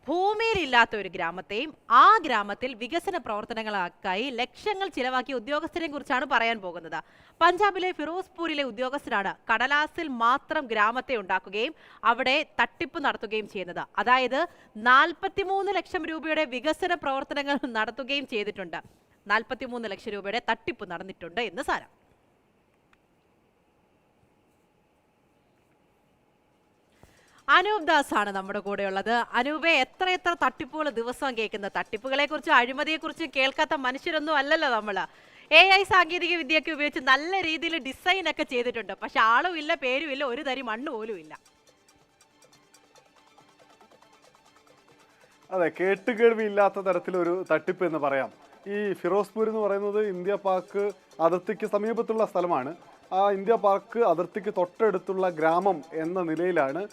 ഭൂമിയിലില്ലാത്ത ഒരു ഗ്രാമത്തെയും ആ ഗ്രാമത്തിൽ വികസന പ്രവർത്തനങ്ങൾക്കായി ലക്ഷങ്ങൾ ചിലവാക്കിയ ഉദ്യോഗസ്ഥരെ കുറിച്ചാണ് പറയാൻ പോകുന്നത്. പഞ്ചാബിലെ ഫിറോസ്പൂരിലെ ഉദ്യോഗസ്ഥരാണ് കടലാസിൽ മാത്രം ഗ്രാമത്തെ ഉണ്ടാക്കുകയും അവിടെ തട്ടിപ്പ് നടത്തുകയും ചെയ്യുന്നത്. അതായത് 43 ലക്ഷം രൂപയുടെ വികസന പ്രവർത്തനങ്ങൾ നടത്തുകയും ചെയ്തിട്ടുണ്ട്. 43 ലക്ഷം രൂപയുടെ തട്ടിപ്പ് നടന്നിട്ടുണ്ട് എന്ന് സാരം. അനൂപ് ദാസ് ആണ് നമ്മുടെ കൂടെ ഉള്ളത്. അനൂപെ, എത്ര തട്ടിപ്പുകൾ ദിവസം കേൾക്കുന്ന, തട്ടിപ്പുകളെ കുറിച്ചും അഴിമതിയെ കുറിച്ചും കേൾക്കാത്ത മനുഷ്യരൊന്നും അല്ലല്ലോ നമ്മള്. AI സാങ്കേതിക വിദ്യയൊക്കെ ഉപയോഗിച്ച് നല്ല രീതിയിൽ ഡിസൈൻ ഒക്കെ ചെയ്തിട്ടുണ്ട്. പക്ഷെ ആളും ഇല്ല, പേരും ഇല്ല, ഒരു തരി മണ്ണ് പോലും ഇല്ല. അതെ, കേട്ടുകേൾവി ഇല്ലാത്ത തരത്തിലൊരു തട്ടിപ്പ് എന്ന് പറയാം. ഈ ഫിറോസ്പൂർ എന്ന് പറയുന്നത് ഇന്ത്യ പാക് അതിർത്തിക്ക് സമീപത്തുള്ള സ്ഥലമാണ്. ആ ഇന്ത്യ പാക് അതിർത്തിക്ക് തൊട്ടടുത്തുള്ള ഗ്രാമം എന്ന നിലയിലാണ്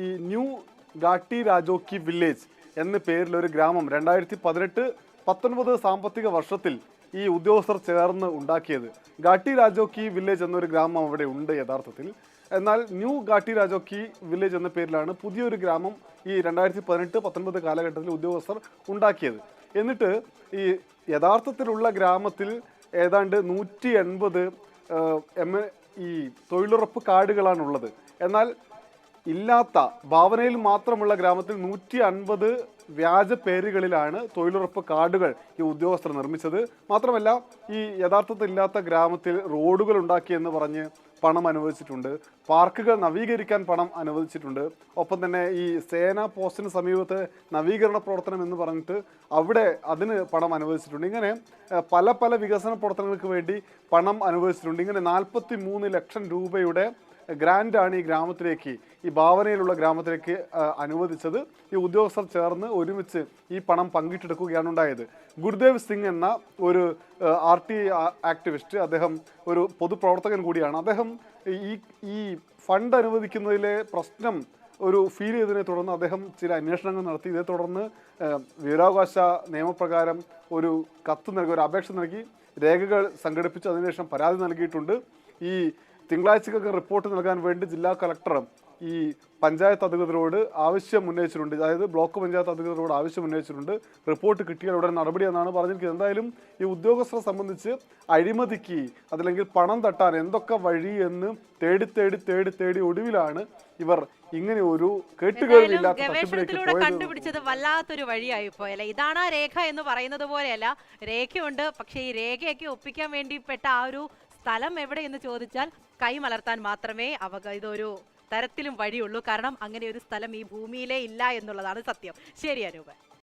ഈ ന്യൂ ഗാട്ടി രാജോക്കി വില്ലേജ് എന്ന പേരിലൊരു ഗ്രാമം 2018-19 സാമ്പത്തിക വർഷത്തിൽ ഈ ഉദ്യോഗസ്ഥർ ചേർന്ന് ഉണ്ടാക്കിയത്. ഗാട്ടി രാജോക്കി വില്ലേജ് എന്നൊരു ഗ്രാമം അവിടെ ഉണ്ട് യഥാർത്ഥത്തിൽ. എന്നാൽ ന്യൂ ഗാട്ടി രാജോക്കി വില്ലേജ് എന്ന പേരിലാണ് പുതിയൊരു ഗ്രാമം ഈ 2018-19 കാലഘട്ടത്തിൽ ഉദ്യോഗസ്ഥർ ഉണ്ടാക്കിയത്. എന്നിട്ട് ഈ യഥാർത്ഥത്തിലുള്ള ഗ്രാമത്തിൽ ഏതാണ്ട് 180 ഈ തൊഴിലുറപ്പ് കാർഡുകളാണുള്ളത്. എന്നാൽ ഇല്ലാത്ത ഭാവനയിൽ മാത്രമുള്ള ഗ്രാമത്തിൽ 150 വ്യാജ പേരുകളിലാണ് തൊഴിലുറപ്പ് കാർഡുകൾ ഈ ഉദ്യോഗസ്ഥർ നിർമ്മിച്ചത്. മാത്രമല്ല, ഈ യഥാർത്ഥത്തിൽ ഇല്ലാത്ത ഗ്രാമത്തിൽ റോഡുകൾ ഉണ്ടാക്കിയെന്ന് പറഞ്ഞ് പണം അനുവദിച്ചിട്ടുണ്ട്, പാർക്കുകൾ നവീകരിക്കാൻ പണം അനുവദിച്ചിട്ടുണ്ട്, ഒപ്പം തന്നെ ഈ സേനാ പോസ്റ്റിന് സമീപത്ത് നവീകരണ പ്രവർത്തനം എന്ന് പറഞ്ഞിട്ട് അവിടെ അതിന് പണം അനുവദിച്ചിട്ടുണ്ട്. ഇങ്ങനെ പല വികസന പ്രവർത്തനങ്ങൾക്ക് വേണ്ടി പണം അനുവദിച്ചിട്ടുണ്ട്. ഇങ്ങനെ 43 ലക്ഷം രൂപയുടെ ഗ്രാൻഡാണ് ഈ ഗ്രാമത്തിലേക്ക്, ഈ ഭാവനയിലുള്ള ഗ്രാമത്തിലേക്ക് അനുവദിച്ചത്. ഈ ഉദ്യോഗസ്ഥർ ചേർന്ന് ഒരുമിച്ച് ഈ പണം പങ്കിട്ടെടുക്കുകയാണ് ഉണ്ടായത്. ഗുരുദേവ് സിംഗ് എന്ന ഒരു RT ആക്ടിവിസ്റ്റ്, അദ്ദേഹം ഒരു പൊതുപ്രവർത്തകൻ കൂടിയാണ്. അദ്ദേഹം ഈ ഫണ്ട് അനുവദിക്കുന്നതിലെ പ്രശ്നം ഒരു ഫീൽ ചെയ്തതിനെ തുടർന്ന് അദ്ദേഹം ചില അന്വേഷണങ്ങൾ നടത്തി. ഇതേ തുടർന്ന് വിവരാവകാശ നിയമപ്രകാരം ഒരു കത്ത് നൽകി, ഒരു അപേക്ഷ നൽകി, രേഖകൾ സംഘടിപ്പിച്ച് അതിനുശേഷം പരാതി നൽകിയിട്ടുണ്ട്. ഈ തിങ്കളാഴ്ചക്കൊക്കെ റിപ്പോർട്ട് നൽകാൻ വേണ്ടി ജില്ലാ കളക്ടർ ഈ പഞ്ചായത്ത് അധികൃതരോട് ആവശ്യം ഉന്നയിച്ചിട്ടുണ്ട്. അതായത് ബ്ലോക്ക് പഞ്ചായത്ത് അധികൃതരോട് ആവശ്യം ഉന്നയിച്ചിട്ടുണ്ട്. റിപ്പോർട്ട് കിട്ടിയാൽ ഉടൻ നടപടി എന്നാണ് പറഞ്ഞിരിക്കുന്നത്. എന്തായാലും ഈ ഉദ്യോഗസ്ഥരെ സംബന്ധിച്ച് അഴിമതിക്ക്, അതല്ലെങ്കിൽ പണം തട്ടാൻ എന്തൊക്കെ വഴി എന്ന് തേടി ഒടുവിലാണ് ഇവർ ഇങ്ങനെ ഒരു കേട്ടുകേൾവിയില്ലാത്ത തട്ടിപ്പിലേക്ക് കണ്ടുപിടിച്ചത്. വല്ലാത്തൊരു വഴിയായി പോയല്ലേ. ഇതാണ് ആ രേഖ എന്ന് പറയുന്നത് പോലെയല്ല, രേഖയുണ്ട്. പക്ഷേ ഈ രേഖയൊക്കെ ഒപ്പിക്കാൻ വേണ്ടിപ്പെട്ട ആ ഒരു സ്ഥലം എവിടെ എന്ന് ചോദിച്ചാൽ കൈമലർത്താൻ മാത്രമേ ഇതൊരു തരത്തിലും വഴിയുള്ളൂ. കാരണം അങ്ങനെ ഒരു സ്ഥലം ഈ ഭൂമിയിലേ ഇല്ല എന്നുള്ളതാണ് സത്യം. ശരി അനൂപ്.